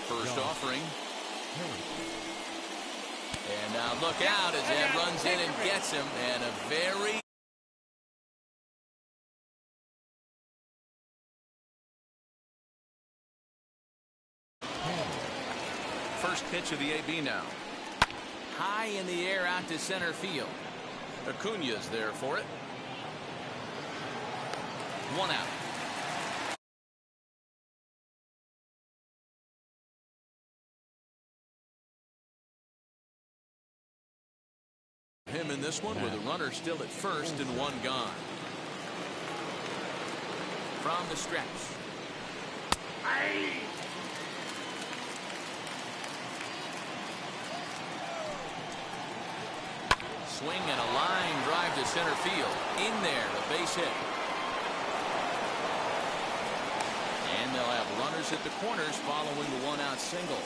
First offering. And now look out as that runs in and gets him. And a very first pitch of the AB now. High in the air out to center field. Acuna's there for it. One out. Him in this one with a runner still at first and one gone. From the stretch. Swing and a line drive to center field. In there, a base hit. And they'll have runners at the corners following the one-out single.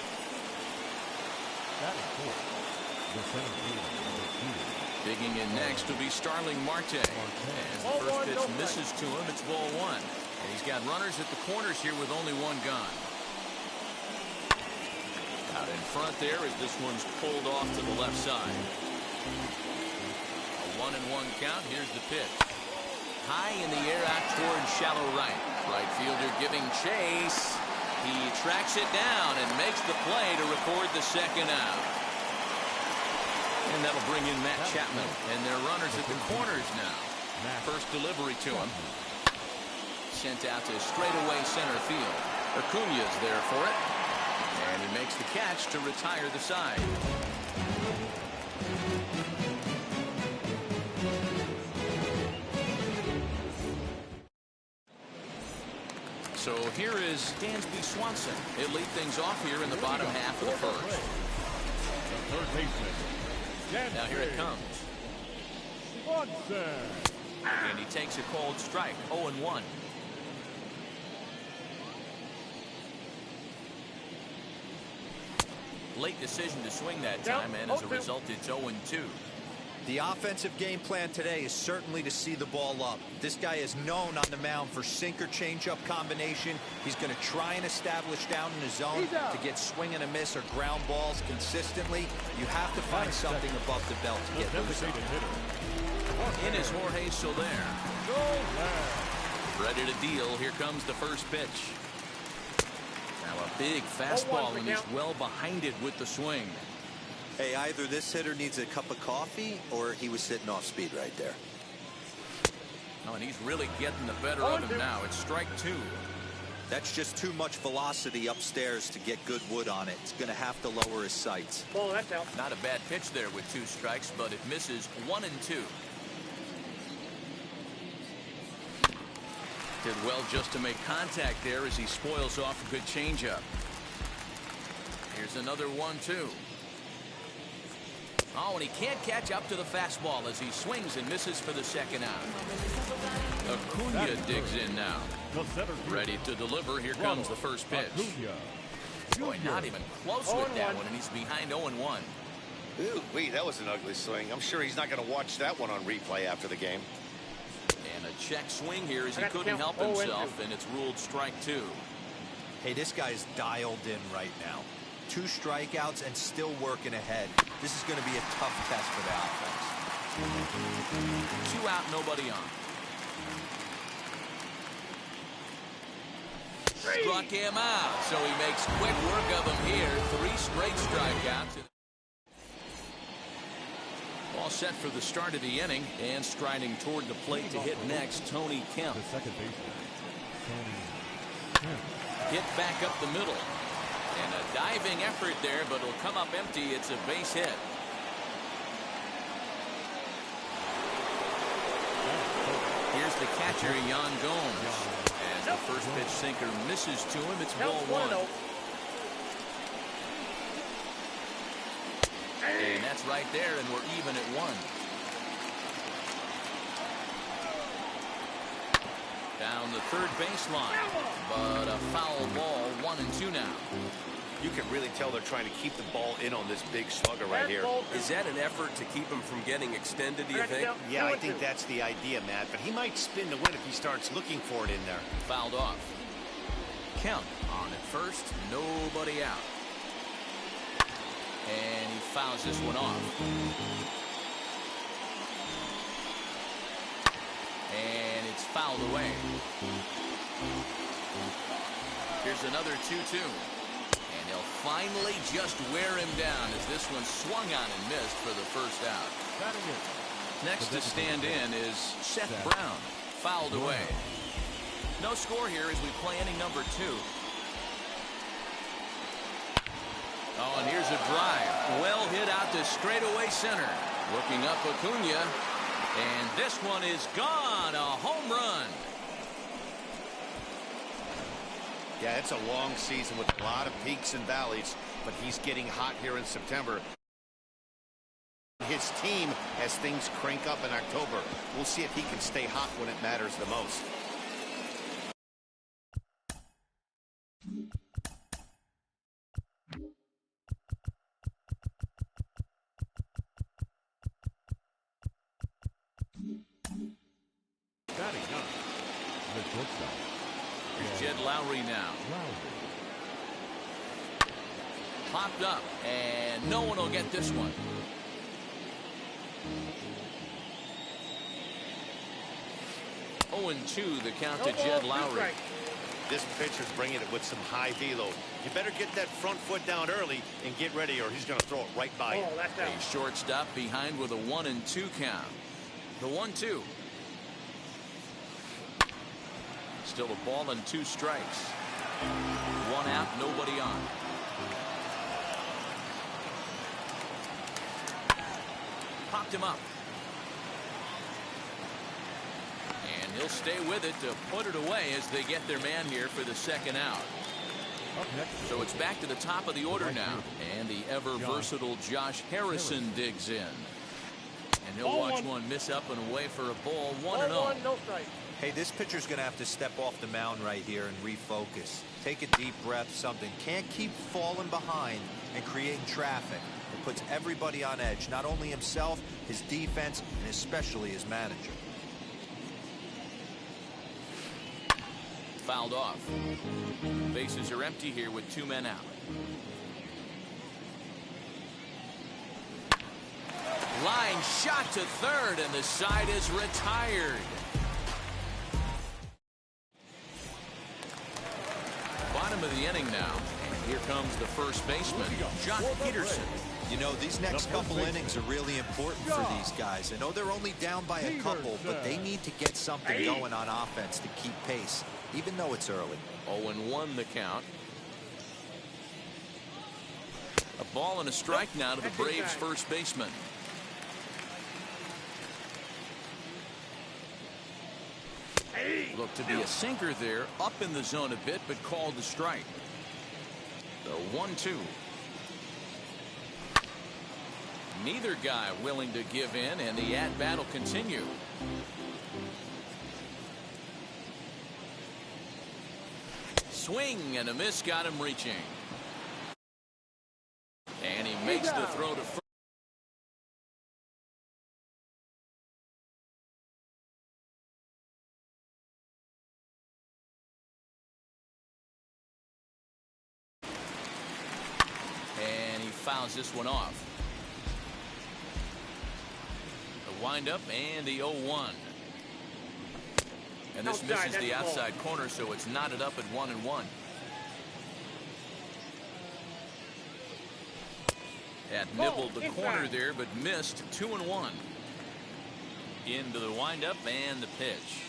Digging in next will be Starling Marte. As the first pitch misses to him, it's ball one. And he's got runners at the corners here with only one gone. Out in front there as this one's pulled off to the left side. A 1-1 count. Here's the pitch. High in the air out towards shallow right. Right fielder giving chase. He tracks it down and makes the play to record the second out. And that'll bring in Matt Chapman. And their runners at the corners now. First delivery to him. Sent out to straightaway center field. Acuna's there for it. And he makes the catch to retire the side. So here is Dansby Swanson. He'll lead things off here in the bottom half of the first. Third baseman. Now here it comes. And he takes a cold strike. 0-1. Late decision to swing that time, and as a result, it's 0-2. The offensive game plan today is certainly to see the ball up. This guy is known on the mound for sinker changeup combination. He's going to try and establish down in the zone to get swing and a miss or ground balls consistently. You have to find something above the belt to get loose on. In is Jorge Soler. Ready to deal. Here comes the first pitch. Now a big fastball, and he's well behind it with the swing. Hey, either this hitter needs a cup of coffee or he was sitting off speed right there. Oh, and he's really getting the better of him now. It's strike two. That's just too much velocity upstairs to get good wood on it. It's going to have to lower his sights. Oh, that's out. Not a bad pitch there with 2 strikes, but it misses 1-2. Did well just to make contact there as he spoils off a good changeup. Here's another 1-2. Oh, and he can't catch up to the fastball as he swings and misses for the second out. Acuna digs in now. Ready to deliver. Here comes the first pitch. Boy, not even close with that one, and he's behind 0-1. Ooh, wait, that was an ugly swing. I'm sure he's not going to watch that one on replay after the game. And a check swing here as he couldn't help himself, and it's ruled strike 2. Hey, this guy's dialed in right now. 2 strikeouts and still working ahead. This is going to be a tough test for the offense. 2 out, nobody on. Struck him out, so he makes quick work of him here. 3 straight strikeouts. All set for the start of the inning, and striding toward the plate to hit next, Tony Kemp. The second baseman, Tony Kemp. Hit back up the middle. And a diving effort there, but it'll come up empty. It's a base hit. Here's the catcher, Yan Gomes. As the first pitch sinker misses to him, it's ball 1. And that's right there, and we're even at 1. Down the third baseline, but a foul ball. 1-2 now. You can really tell they're trying to keep the ball in on this big slugger right here. Is that an effort to keep him from getting extended, do you think? Yeah, I think that's the idea, Matt. But he might spin to win if he starts looking for it in there. Fouled off. count on at first. Nobody out. And he fouls this one off. And it's fouled away. Here's another 2-2. And he'll finally just wear him down as this one swung on and missed for the first out. Next to stand in is Seth Brown. Fouled away. No score here as we play inning number 2. Oh, and here's a drive. Well hit out to straightaway center. Looking up Acuna. And this one is gone. A home run. Yeah, it's a long season with a lot of peaks and valleys, but he's getting hot here in September. His team as things crank up in October. We'll see if he can stay hot when it matters the most. Here's Jed Lowry now. Popped up, and no one will get this one. Oh, and 2 the count to Jed Lowry. This pitcher's bringing it with some high velo. You better get that front foot down early and get ready, or he's going to throw it right by you. A shortstop behind with a 1-2 count. The 1-2. Still a ball and 2 strikes. 1 out, nobody on. Popped him up. And he'll stay with it to put it away as they get their man here for the second out. So it's back to the top of the order now. And the ever versatile Josh Harrison digs in. And he'll watch one miss up and away for a ball. 1-0. No strike. Hey, this pitcher's going to have to step off the mound right here and refocus. Take a deep breath, something. Can't keep falling behind and creating traffic. It puts everybody on edge, not only himself, his defense, and especially his manager. Fouled off. Bases are empty here with 2 men out. Line shot to third, and the side is retired. Bottom of the inning now. And here comes the first baseman, Jock Peterson. You know, these next couple innings are really important for these guys. I know they're only down by a couple, but they need to get something going on offense to keep pace, even though it's early. 0-1 the count. A ball and a strike now to the Braves first baseman. Looked to be a sinker there, up in the zone a bit, but called the strike. The 1-2. Neither guy willing to give in, and the at-bat will continue. Swing and a miss got him reaching. And he makes the throw to first. And he fouls this one off. The windup and the 0-1. And this misses the outside corner, so it's knotted up at 1-1. That nibbled the corner there, but missed. 2-1. Into the windup and the pitch.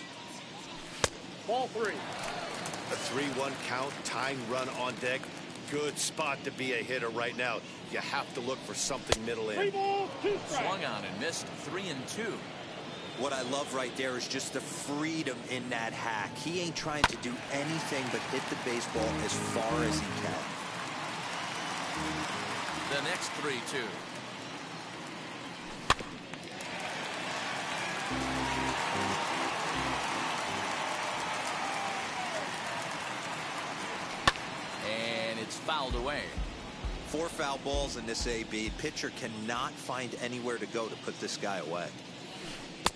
Ball 3. A 3-1 count, tying run on deck. Good spot to be a hitter right now. You have to look for something middle in. Swung on and missed. 3-2. What I love right there is just the freedom in that hack. He ain't trying to do anything but hit the baseball as far as he can. The next 3-2. And it's fouled away. 4 foul balls in this AB. Pitcher cannot find anywhere to go to put this guy away.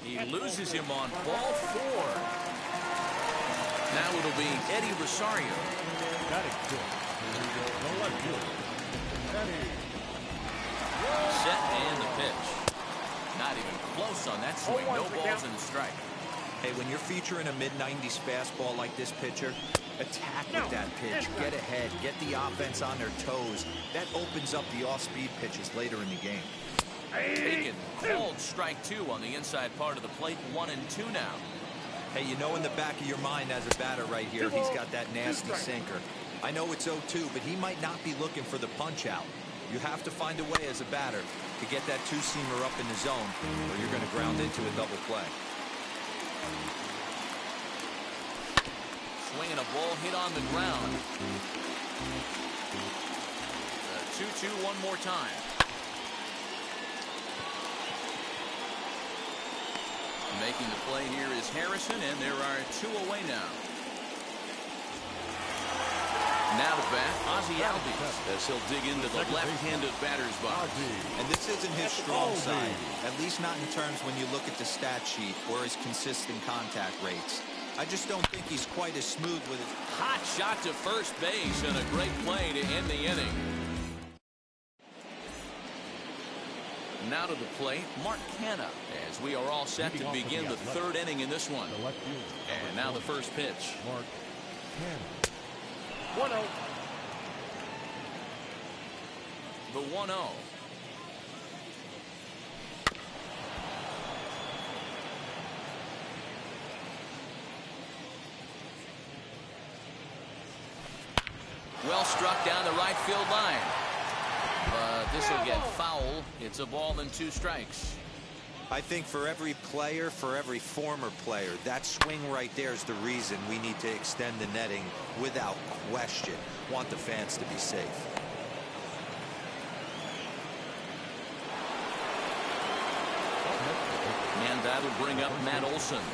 He loses him on ball 4. Now it'll be Eddie Rosario. Batting fifth. Here we go. The left fielder, Eddie. Set and the pitch. Not even close on that swing. No balls and a strike. Hey, when you're featuring a mid-90s fastball like this pitcher, attack with that pitch. Get ahead. Get the offense on their toes. That opens up the off-speed pitches later in the game. Taken. Called strike 2 on the inside part of the plate. 1-2 now. Hey, you know in the back of your mind as a batter right here, he's got that nasty sinker. I know it's 0-2, but he might not be looking for the punch-out. You have to find a way as a batter to get that two-seamer up in the zone, or you're going to ground into a double play. Swinging a ball hit on the ground. 2-2 one more time. Making the play here is Harrison, and there are 2 away now. Now to bat, Ozzie Albies, as he'll dig into the left-handed batter's box. And this isn't his strong side, at least not in terms when you look at the stat sheet or his consistent contact rates. I just don't think he's quite as smooth with it. Hot shot to first base, and a great play to end the inning. Now to the plate, Mark Canha, as we are all set to begin the 3rd inning in this one. And now the first pitch. Mark Canha. 1-0. The 1-0. Well struck down the right field line. But this will get foul. It's a ball and 2 strikes. I think for every player, for every former player, that swing right there is the reason we need to extend the netting without question. Want the fans to be safe. And that'll bring up Matt Olson.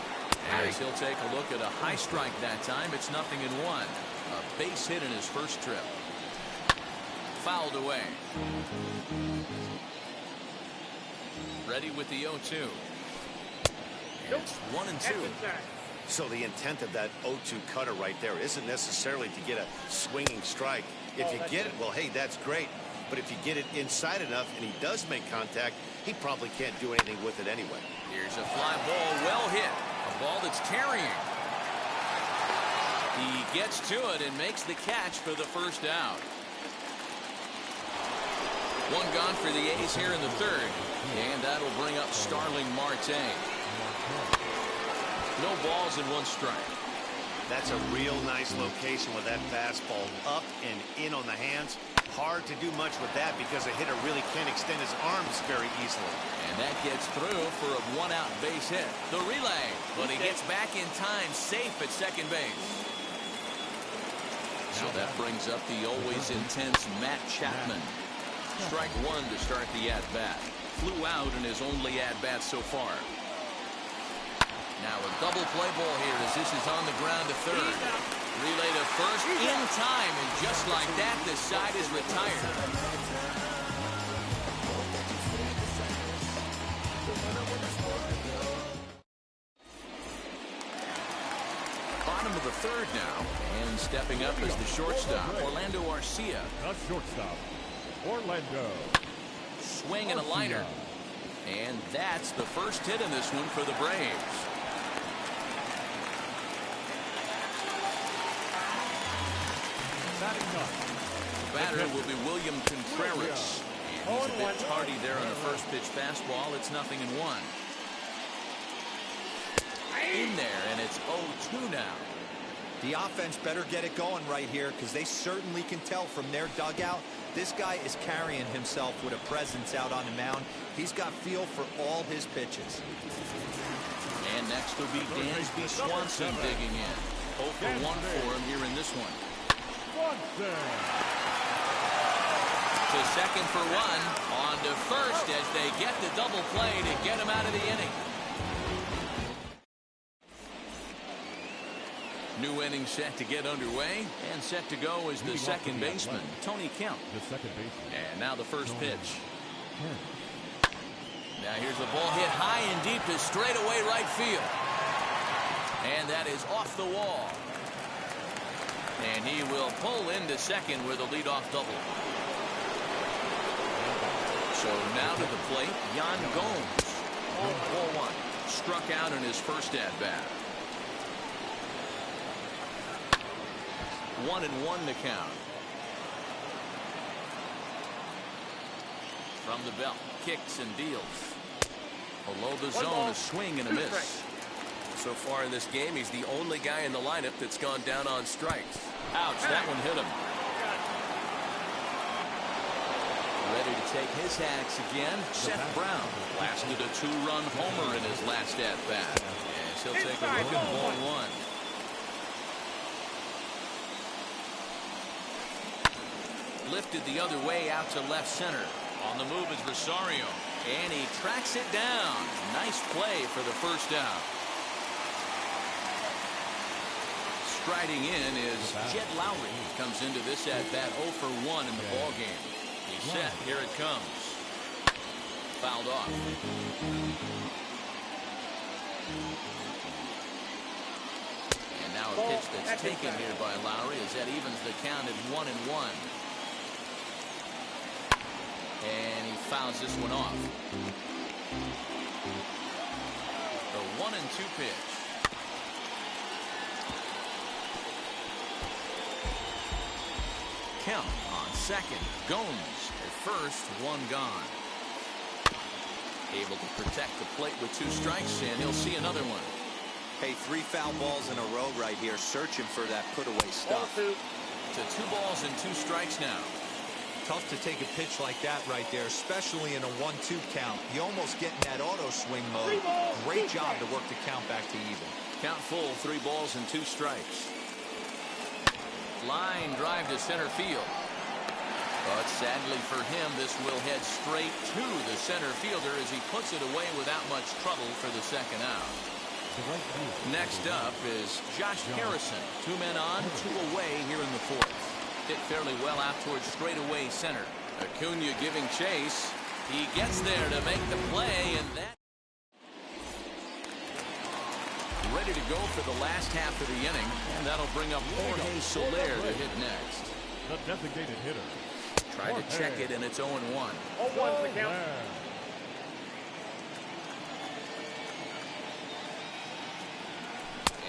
As he'll take a look at a high strike that time. It's 0-1. A base hit in his first trip. Fouled away. Ready with the 0-2. And it's 1-2. So the intent of that 0-2 cutter right there isn't necessarily to get a swinging strike. If you get it, well, hey, that's great. But if you get it inside enough and he does make contact, he probably can't do anything with it anyway. Here's a fly ball, well hit. A ball that's carrying. He gets to it and makes the catch for the first out. 1 gone for the A's here in the 3rd. And that'll bring up Starling Marte. No balls and 1 strike. That's a real nice location with that fastball up and in on the hands. Hard to do much with that because a hitter really can't extend his arms very easily. And that gets through for a 1-out base hit. The relay, but he gets back in time, safe at second base. So that brings up the always intense Matt Chapman. Strike 1 to start the at-bat. Flew out in his only at-bat so far. Now a double play ball here as this is on the ground to 3rd. Relay to first in time, and just like that, the side is retired. Bottom of the 3rd now, and stepping up as the shortstop, Orlando Arcia. The shortstop, Orlando. Swing and a liner. And that's the first hit in this one for the Braves. The batter will be William Contreras. And he's a bit tardy there on the first pitch fastball. It's 0-1. In there, and it's 0-2 now. The offense better get it going right here because they certainly can tell from their dugout this guy is carrying himself with a presence out on the mound. He's got feel for all his pitches. And next will be Dansby Swanson digging in. 0 for 1 for him here in this one. To second for 1. On to first as they get the double play to get him out of the inning. New inning set to get underway, and set to go is the second baseman, Tony Kemp. And now the first pitch. Now here's the ball hit high and deep to straightaway right field. And that is off the wall. And he will pull into second with a leadoff double. So now to the plate, Yan Gomes. 0-1. Struck out in his first at-bat. 1-1 to count. From the belt, kicks and deals. Below the zone, a swing and a miss. So far in this game, he's the only guy in the lineup that's gone down on strikes. Ouch, that one hit him. Ready to take his hacks again, Seth Brown. Blasted a 2-run homer in his last at-bat. Yes, he'll take a look at ball one. Lifted the other way out to left center. On the move is Rosario. And he tracks it down. Nice play for the first out. Striding in is Jed Lowry. Comes into this at-bat 0 for 1 in the ballgame. He's set. Here it comes. Fouled off. And now a pitch that's taken here by Lowry as that evens the count at 1-1. And he fouls this one off. The 1-2 pitch. Count on second. Gomes at first, one gone. Able to protect the plate with 2 strikes, and he'll see another one. Hey, 3 foul balls in a row right here, searching for that put-away stuff. To 2 balls and 2 strikes now. Tough to take a pitch like that right there, especially in a 1-2 count. You almost get in that auto swing mode. Great job to work the count back to even. Count full, 3 balls and 2 strikes. Line drive to center field. But sadly for him, this will head straight to the center fielder as he puts it away without much trouble for the second out. Next up is Josh Harrison. 2 men on, 2 away here in the 4th. Hit fairly well out towards straightaway center. Acuna giving chase. He gets there to make the play, and that ready to go for the last half of the inning, and that'll bring up Jorge Soler to hit next. The designated hitter. Tried to check it, and it's 0-1. 0-1 the count.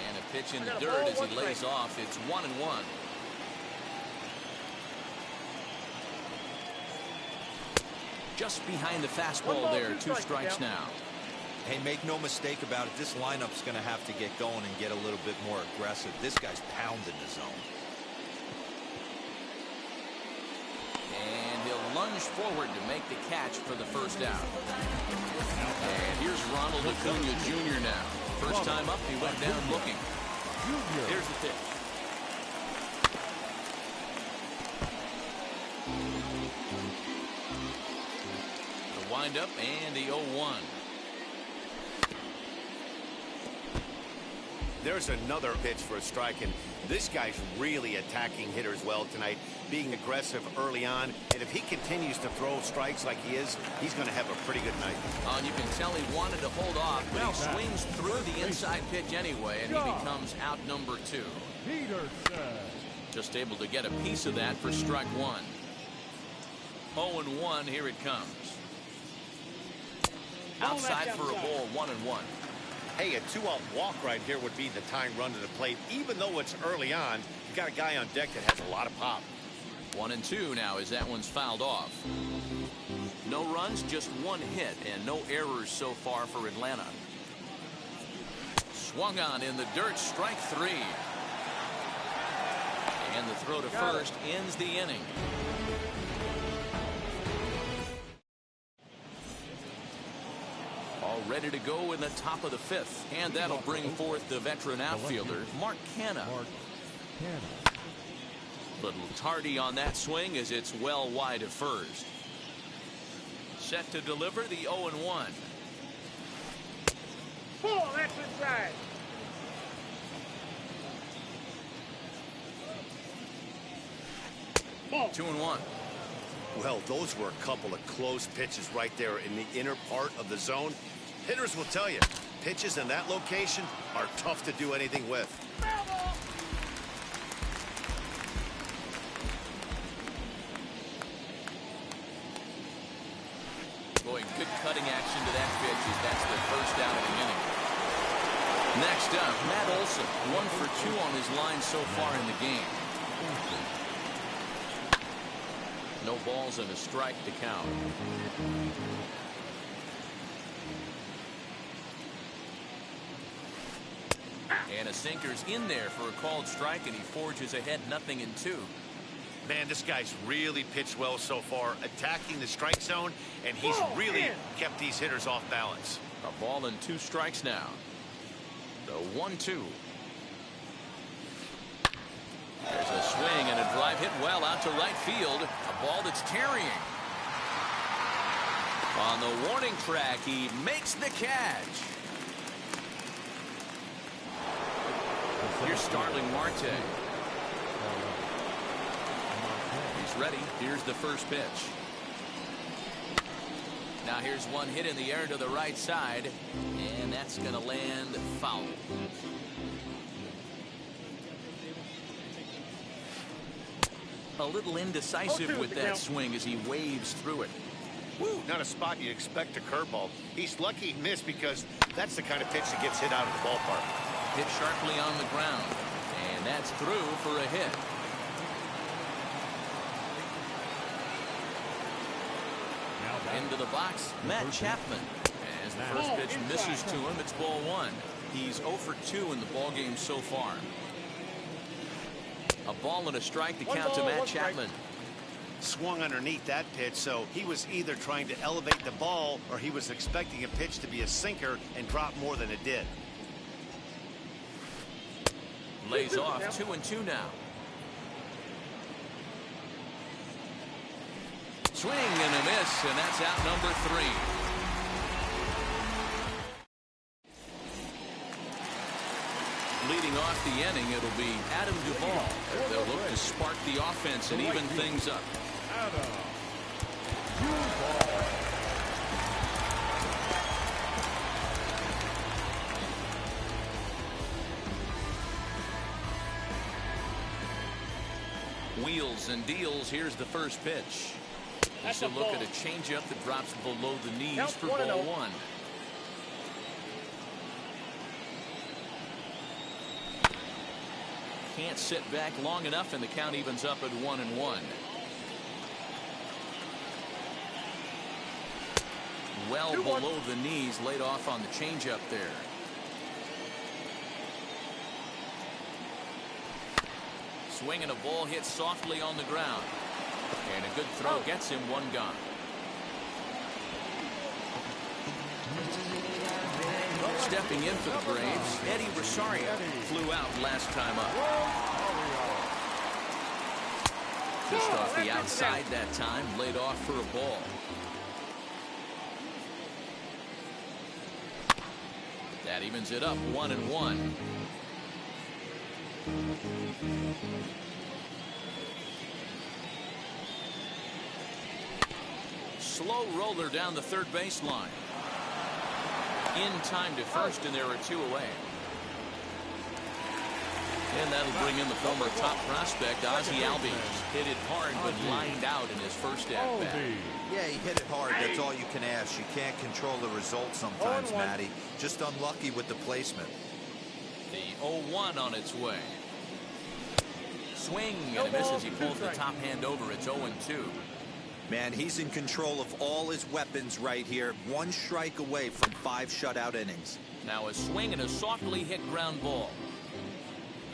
And a pitch in the dirt as he lays off. It's 1-1. Just behind the fastball there. 2 strikes now. Hey, make no mistake about it. This lineup's going to have to get going and get a little bit more aggressive. This guy's pounding the zone. And he'll lunge forward to make the catch for the first out. And here's Ronald Acuna Jr. now. First time up, he went down looking. Here's the pitch. The windup and the 0-1. There's another pitch for a strike, and this guy's really attacking hitters well tonight, being aggressive early on. And if he continues to throw strikes like he is, he's going to have a pretty good night. You can tell he wanted to hold off, but he swings through the inside pitch anyway, and he becomes out number 2. Just able to get a piece of that for strike 1. 0-1, here it comes. Outside for a ball, 1-1. Hey, a 2-out walk right here would be the tying run to the plate. Even though it's early on, you got a guy on deck that has a lot of pop. 1-2 now as that one's fouled off. No runs, just 1 hit, and no errors so far for Atlanta. Swung on in the dirt, strike 3. And the throw to first ends the inning. All ready to go in the top of the 5th, and that'll bring forth the veteran outfielder, Mark Canha. Little tardy on that swing as it's well wide of first. Set to deliver the 0-1. Ball, that's inside. Ball. 2-1. Well, those were a couple of close pitches right there in the inner part of the zone. Hitters will tell you, pitches in that location are tough to do anything with. setting action to that pitch as that's the first out of the inning. Next up, Matt Olson, 1 for 2 on his line so far in the game. No balls and a strike to count. And a sinker's in there for a called strike, and he forges ahead 0-2. Man, this guy's really pitched well so far, attacking the strike zone, and he's really kept these hitters off balance. A ball and 2 strikes now. The 1-2. There's a swing and a drive hit well out to right field. A ball that's tarrying. On the warning track, he makes the catch. Here's Starling Marte. He's ready. Here's the first pitch. Now here's one hit in the air to the right side, and that's going to land foul. A little indecisive with that swing as he waves through it. Woo, not a spot you'd expect a curveball. He's lucky he missed because that's the kind of pitch that gets hit out of the ballpark. Hit sharply on the ground, and that's through for a hit. Into the box, Matt Chapman. As the first pitch misses to him, it's ball 1. He's 0 for 2 in the ball game so far. A ball and a strike to count to Matt Chapman. Swung underneath that pitch, so he was either trying to elevate the ball or he was expecting a pitch to be a sinker and drop more than it did. Lays off 2-2 now. Swing and a miss, and that's out number 3. Leading off the inning, it'll be Adam Duvall. They'll look to spark the offense and even things up. Adam Duvall. Wheels and deals. Here's the first pitch. He's a look at a changeup that drops below the knees for ball 1. Can't sit back long enough, and the count evens up at 1-1. Well below the knees, laid off on the changeup there. Swing and a ball hit softly on the ground. And a good throw gets him 1 gone. Stepping in for the Braves, Eddie Rosario flew out last time up. Just off the outside that time, laid off for a ball. That evens it up 1-1. Slow roller down the third baseline. In time to first, and there are 2 away. And that'll bring in the former top prospect, Ozzie Albies. Hit it hard, but lined out in his first at-bat. Yeah, he hit it hard. That's all you can ask. You can't control the result sometimes, Matty. Just unlucky with the placement. The 0-1 on its way. Swing and a miss as he pulls the top hand over. It's 0-2. Man, he's in control of all his weapons right here. 1 strike away from 5 shutout innings. Now a swing and a softly hit ground ball.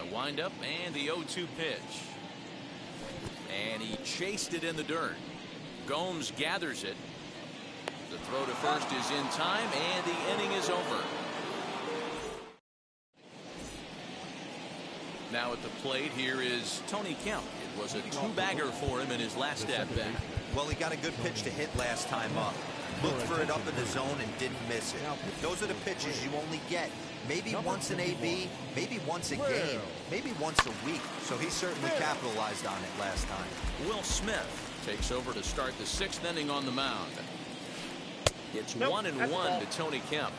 A windup and the 0-2 pitch. And he chased it in the dirt. Gomes gathers it. The throw to first is in time, and the inning is over. Now at the plate, here is Tony Kemp. It was a 2-bagger for him in his last at-bat. Well, he got a good pitch to hit last time up. Looked for it up in the zone and didn't miss it. Those are the pitches you only get maybe once an AB, maybe once a game, maybe once a week. So he certainly capitalized on it last time. Will Smith takes over to start the 6th inning on the mound. It's 1-1 to Tony Kemp.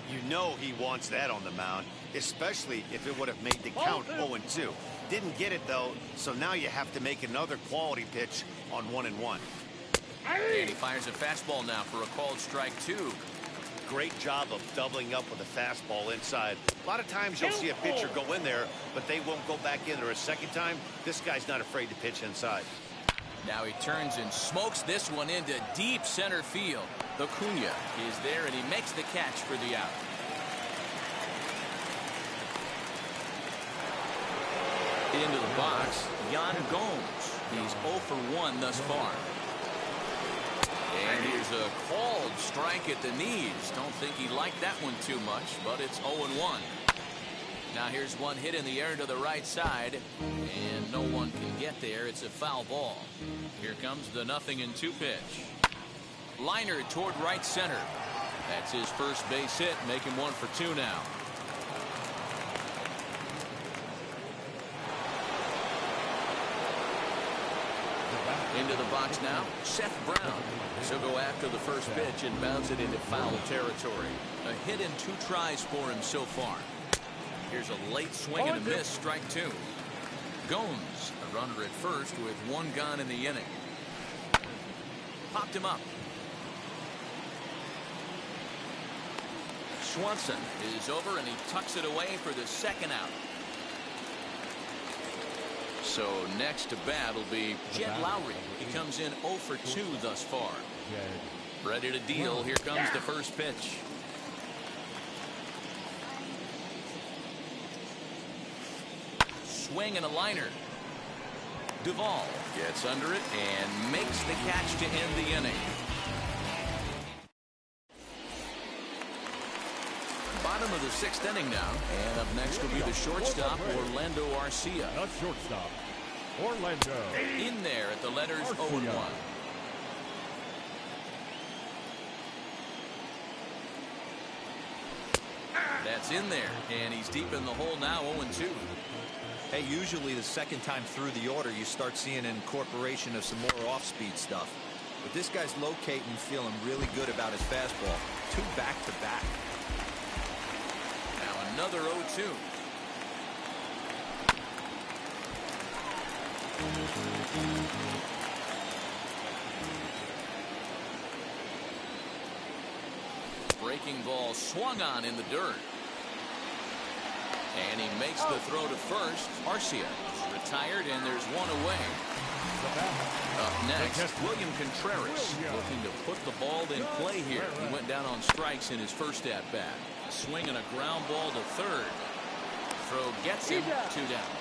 You know he wants that on the mound, especially if it would have made the count 0-2. Didn't get it, though, so now you have to make another quality pitch on 1-1. And he fires a fastball now for a called strike 2. Great job of doubling up with a fastball inside. A lot of times you'll see a pitcher go in there, but they won't go back in there a second time. This guy's not afraid to pitch inside. Now he turns and smokes this one into deep center field. Acuna is there, and he makes the catch for the out. Into the box, Yan Gomes. He's 0 for 1 thus far. And here's a called strike at the knees. Don't think he liked that one too much, but it's 0-1. Now here's one hit in the air to the right side, and no one can get there. It's a foul ball. Here comes the 0-2 pitch. Liner toward right center. That's his first base hit, making 1 for 2 now. Into the box now, Seth Brown. He'll go after the first pitch and bounce it into foul territory. A hit in 2 tries for him so far. Here's a late swing and a miss, strike 2. Gomes, a runner at first with 1 gone in the inning. Popped him up. Swanson is over, and he tucks it away for the second out. So next to bat will be Jed Lowry. He comes in 0 for 2 thus far. Ready to deal. Here comes the first pitch. Swing and a liner. Duvall gets under it and makes the catch to end the inning. Bottom of the 6th inning now, and up next will be the shortstop, Orlando Arcia. The shortstop, Orlando. In there at the letters 0-1. That's in there, and he's deep in the hole now, 0-2. Hey, usually the second time through the order, you start seeing an incorporation of some more off-speed stuff. But this guy's locating, feeling really good about his fastball. 2 back-to-back. Now another 0-2. Breaking ball swung on in the dirt. And he makes the throw to first. Arcia is retired, and there's 1 away. Up next, William Contreras looking to put the ball in play here. He went down on strikes in his first at-bat. A swing and a ground ball to third. Throw gets him 2 down.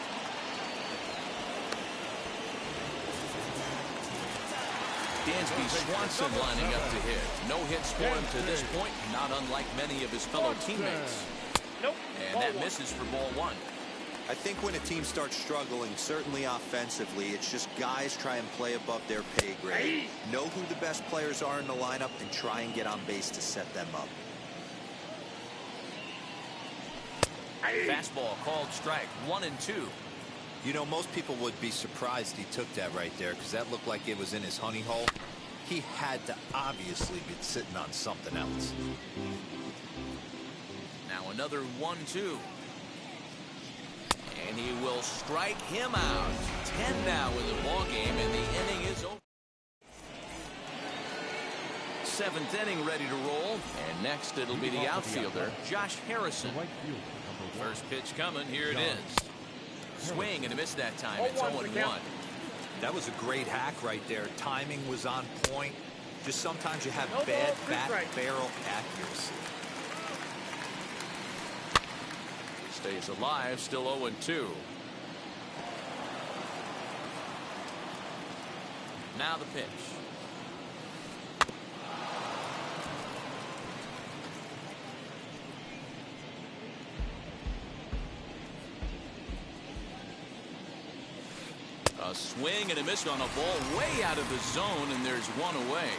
Dansby Swanson lining up to hit. No hits for him to this point, not unlike many of his fellow teammates. And that misses for ball 1. I think when a team starts struggling, certainly offensively, it's just guys try and play above their pay grade. Know who the best players are in the lineup and try and get on base to set them up. Fastball called strike, 1-2. You know, most people would be surprised he took that right there because that looked like it was in his honey hole. He had to obviously be sitting on something else. Now another 1-2. And he will strike him out. 10 now in the ball game, and the inning is over. 7th inning ready to roll. And next it'll be the outfielder, Josh Harrison. First pitch coming. Here it is. Swing and a miss that time. It's 0-1. That was a great hack right there. Timing was on point. Just sometimes you have bad bat barrel accuracy. Stays alive, still 0-2. Now the pitch. A swing and a miss on a ball way out of the zone, and there's 1 away.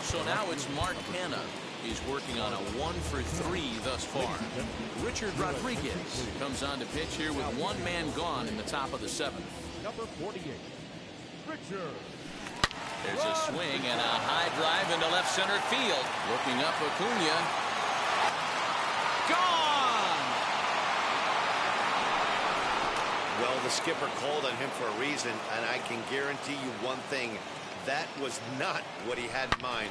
So now it's Mark Hanna. He's working on a 1 for 3 thus far. Richard Rodriguez comes on to pitch here with 1 man gone in the top of the 7th. Number 48, Richard. There's a swing and a high drive into left center field. Looking up, Acuna. Gone! Well, the skipper called on him for a reason, and I can guarantee you one thing. That was not what he had in mind.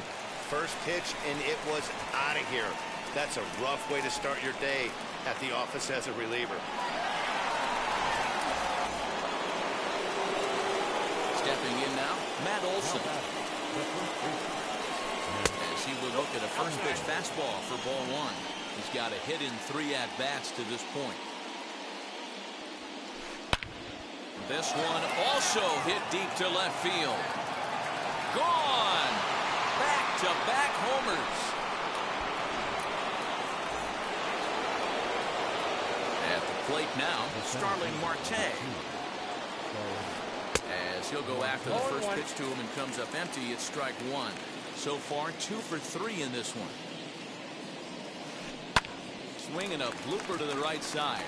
First pitch, and it was out of here. That's a rough way to start your day at the office as a reliever. Stepping in now, Matt Olson. As he will look at a first pitch fastball for ball one. He's got a hit in 3 at-bats to this point. This one also hit deep to left field. Gone! Back-to-back homers. At the plate now, Starling Marte. As he'll go after the first pitch to him and comes up empty, it's strike one. So far, 2 for 3 in this one. Swinging a blooper to the right side.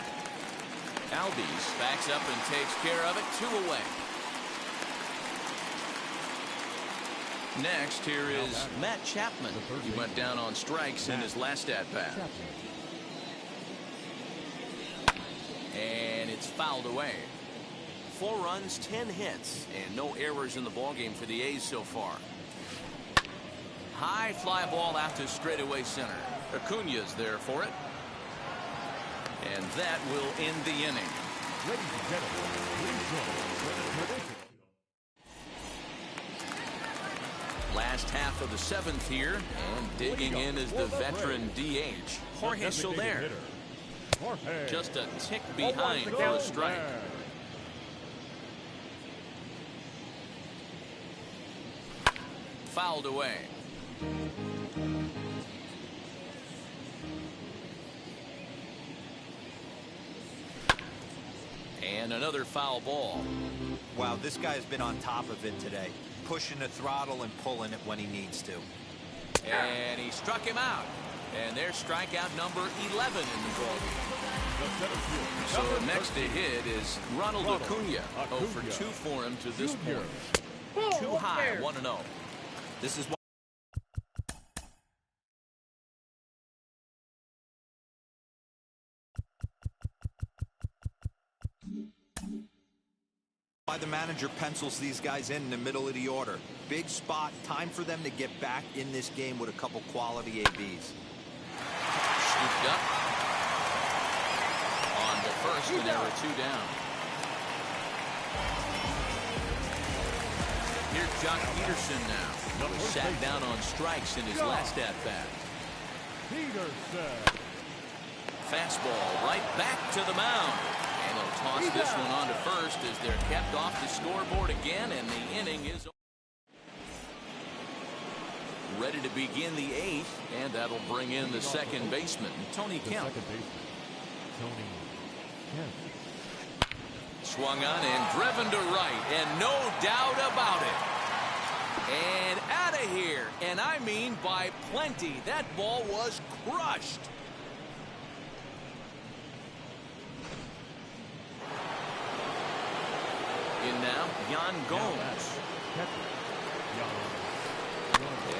Albies backs up and takes care of it. 2 away. Next, here is Matt Chapman. He went down on strikes in his last at-bat. And it's fouled away. 4 runs, 10 hits, and no errors in the ballgame for the A's so far. High fly ball out to straightaway center. Acuna's there for it. And that will end the inning. Ladies and gentlemen, please join us. Last half of the 7th here, and digging in is the veteran DH, Jorge Soler. Just a tick behind for a strike. Fouled away. And another foul ball. Wow, this guy has been on top of it today. Pushing the throttle and pulling it when he needs to. And he struck him out. And there's strikeout number 11 in the ballgame. So next to hit is Ronald Acuna. 0 for 2 for him to this point. Too high, 1-0. This is why the manager pencils these guys in the middle of the order. Big spot, time for them to get back in this game with a couple quality ABs. Scooped up. On to first, and there were 2 down. Here's Jock Peterson now. He sat down on strikes in his last at-bat. Peterson. Fastball right back to the mound. And they'll toss this one on to first as they're kept off the scoreboard again, and the inning is ready to begin the 8th, and that'll bring in the second baseman, Tony Kemp. Swung on and driven to right, and no doubt about it. And out of here, and I mean by plenty. That ball was crushed. In now, Yan Gomes.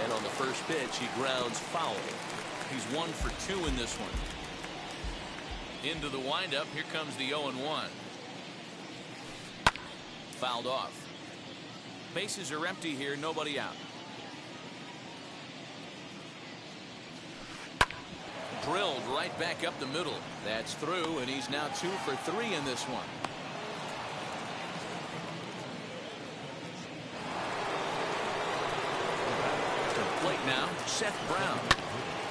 And on the first pitch, he grounds foul. He's 1 for 2 in this one. Into the windup, here comes the 0-1. Fouled off. Bases are empty here, nobody out. Drilled right back up the middle. That's through, and he's now 2 for 3 in this one. Plate now, Seth Brown.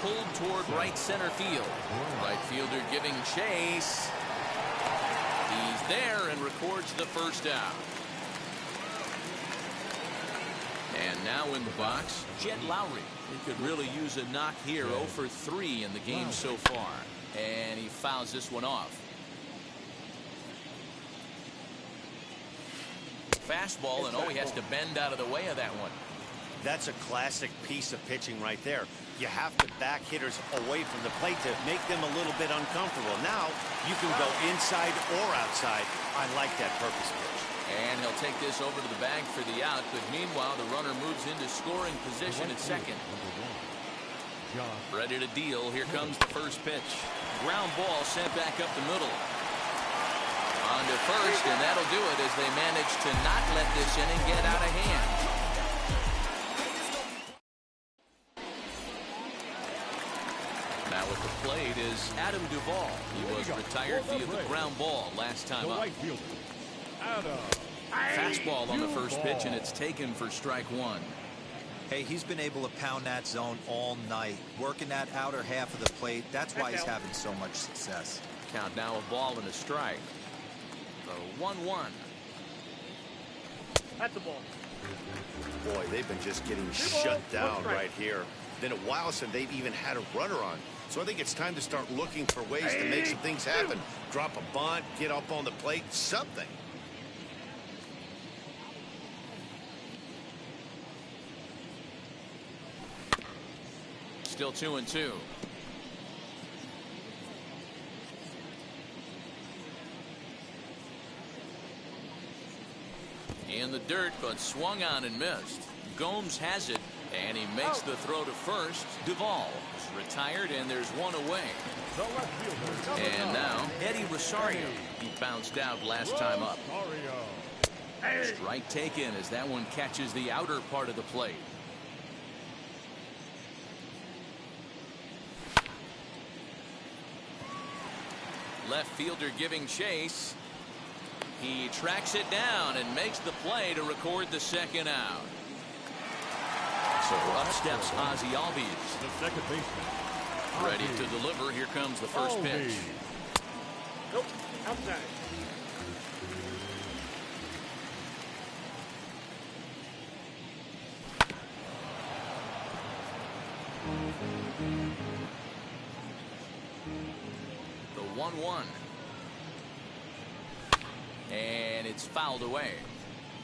Pulled toward right center field. Right fielder giving chase. He's there and records the first out. And now in the box, Jed Lowry. He could really use a knock here. 0 for 3 in the game so far. And he fouls this one off. Fastball, and he has to bend out of the way of that one. That's a classic piece of pitching right there. You have to back hitters away from the plate to make them a little bit uncomfortable. Now you can go inside or outside. I like that purpose pitch. And he'll take this over to the bag for the out, but meanwhile the runner moves into scoring position at second. Ready to deal. Here comes the first pitch. Ground ball sent back up the middle. On to first, and that'll do it as they manage to not let this inning get out of hand. plate is Adam Duvall. He was retired via the ground ball last time up. Right fielder, Adam. Fastball on the first pitch, and it's taken for strike one. Hey, he's been able to pound that zone all night, working that outer half of the plate. That's why he's having so much success. Count now, a ball and a strike. The 1-1. That's the ball. Boy, they've been just getting shut down right here. Been a while since they've even had a runner on. So I think it's time to start looking for ways to make some things happen. Drop a bunt, get up on the plate, something. Still 2-2. In the dirt, but swung on and missed. Gomes has it, and he makes the throw to first. Duvall is retired, and there's one away. The left fielder, And now, Eddie Rosario. He bounced out last time up. Rosario. Strike taken as that one catches the outer part of the plate. Left fielder giving chase. He tracks it down and makes the play to record the second out. So up steps Ozzie Albies. The second baseman. Ready to deliver. Here comes the first pitch. Nope. Outside. The 1-1. And it's fouled away.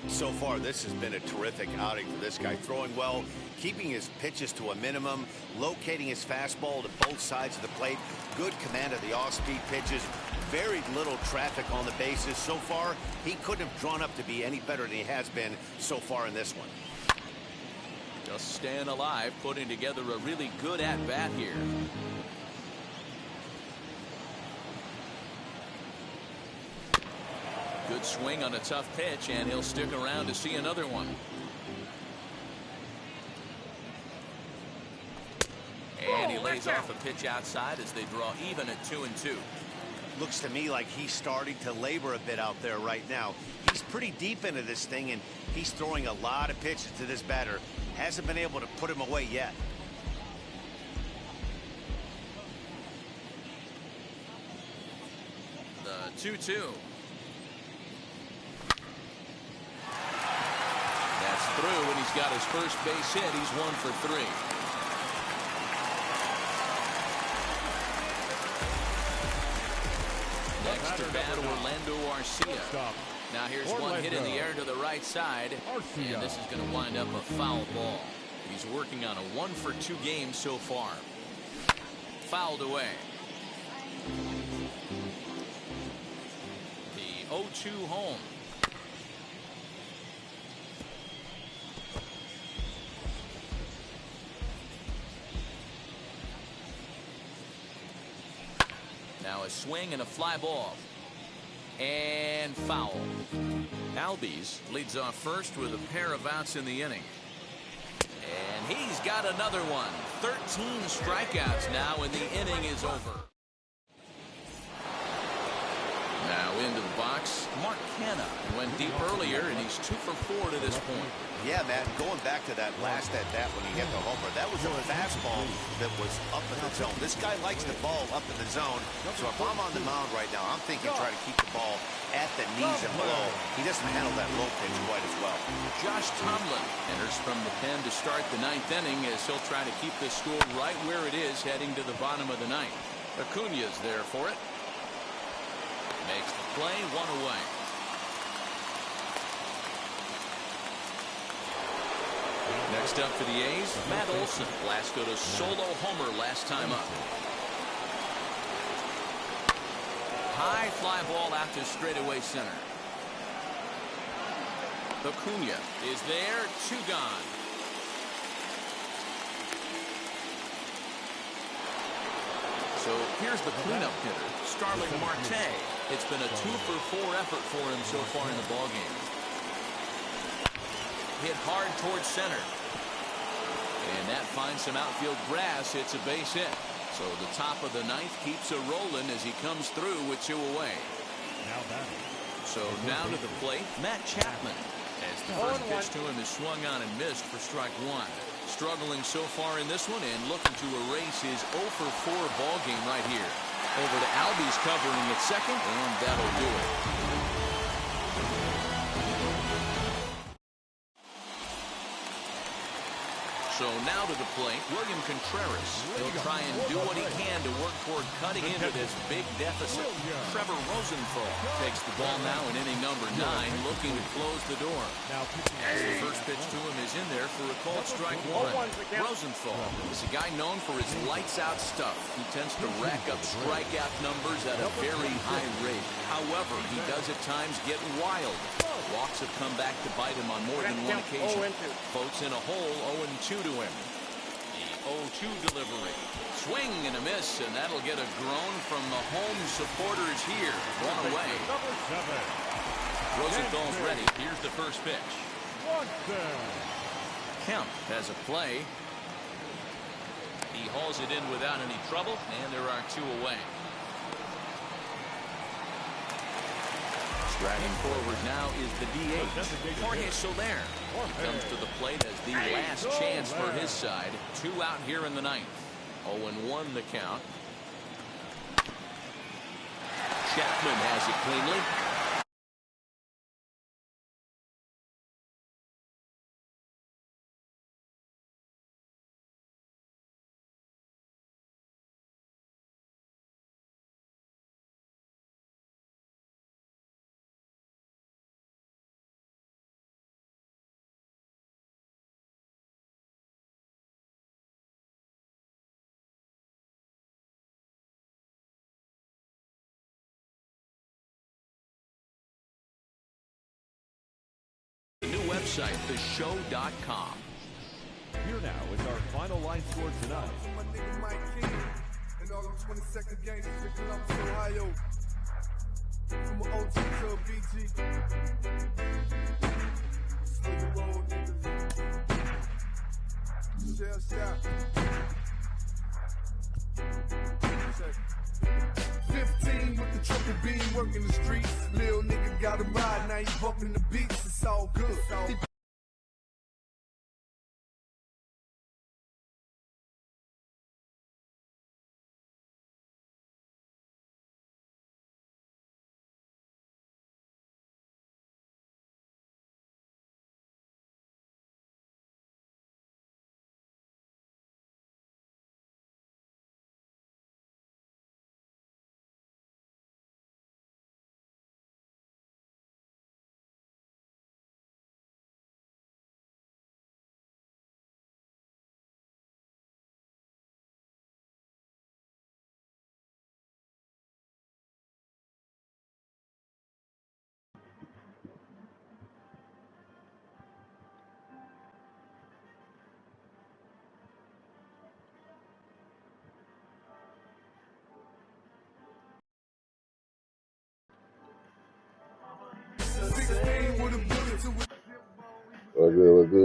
So far, this has been a terrific outing for this guy. Throwing well, keeping his pitches to a minimum, locating his fastball to both sides of the plate. Good command of the off-speed pitches. Very little traffic on the bases. So far, he couldn't have drawn up to be any better than he has been so far in this one. Just staying alive, putting together a really good at-bat here. Good swing on a tough pitch, and he'll stick around to see another one. And he lays off a pitch outside as they draw even at 2-2. Looks to me like he's starting to labor a bit out there right now. He's pretty deep into this thing, and he's throwing a lot of pitches to this batter. Hasn't been able to put him away yet. The 2-2. That's through, and he's got his first base hit. He's 1 for 3. Next to bat, Orlando Arcia. Now here's one hit in the air to the right side, and this is going to wind up a foul ball. He's working on a 1 for 2 game so far. Fouled away. The 0-2 home. Now a swing and a fly ball. And foul. Albies leads off first with a pair of outs in the inning. And he's got another one. 13 strikeouts now, and the inning is over. Now into the box, Mark Canha went deep earlier, and he's 2 for 4 to this point. Yeah, Matt, going back to that last at-bat when he hit the homer, that was a fastball that was up in the zone. This guy likes the ball up in the zone, so if I'm on the mound right now, I'm thinking try to keep the ball at the knees and below. He doesn't handle that low pitch quite as well. Josh Tomlin enters from the pen to start the 9th inning as he'll try to keep this score right where it is heading to the bottom of the 9th. Acuña's there for it. Makes the play, 1 away. Next up for the A's, Matt Olson. Blasted a solo homer last time up. High fly ball out to straightaway center. Acuña is there, 2 gone. So here's the cleanup hitter, Starling Marte. It's been a 2 for 4 effort for him so far in the ballgame. Hit hard towards center. And that finds some outfield grass. It's a base hit. So the top of the ninth keeps it rolling as he comes through with 2 away. Now batting. So now to the plate, Matt Chapman. As the first pitch to him is swung on and missed for strike 1. Struggling so far in this one and looking to erase his 0 for 4 ball game right here. Over to Albies covering at second, and that'll do it. So now to the plate, William Contreras. He'll try and do what he can to work toward cutting into this big deficit. Trevor Rosenthal takes the ball now in inning number 9, looking to close the door. As the first pitch to him is in there for a called strike 1. Rosenthal is a guy known for his lights-out stuff. He tends to rack up strikeout numbers at a very high rate. However, he does at times get wild. Walks have come back to bite him on more than one occasion. Boats in a hole, 0-2 to him. The 0-2 delivery. Swing and a miss, and that'll get a groan from the home supporters here. 1 away. Rosenthal's ready. Here's the first pitch. Kemp has a play. He hauls it in without any trouble, and there are 2 away. Dragging forward now is the DH, Jorge Soler. Comes to the plate as the last chance for his side. 2 out here in the 9th. 0-1 the count. Chapman has it cleanly. Website, theshow.com. Here now is our final line score tonight. From an OT to a BG. Shell shot. 15 with the triple B, working the streets. Lil nigga got a ride, now you bumping the beats. It's all good. What's good?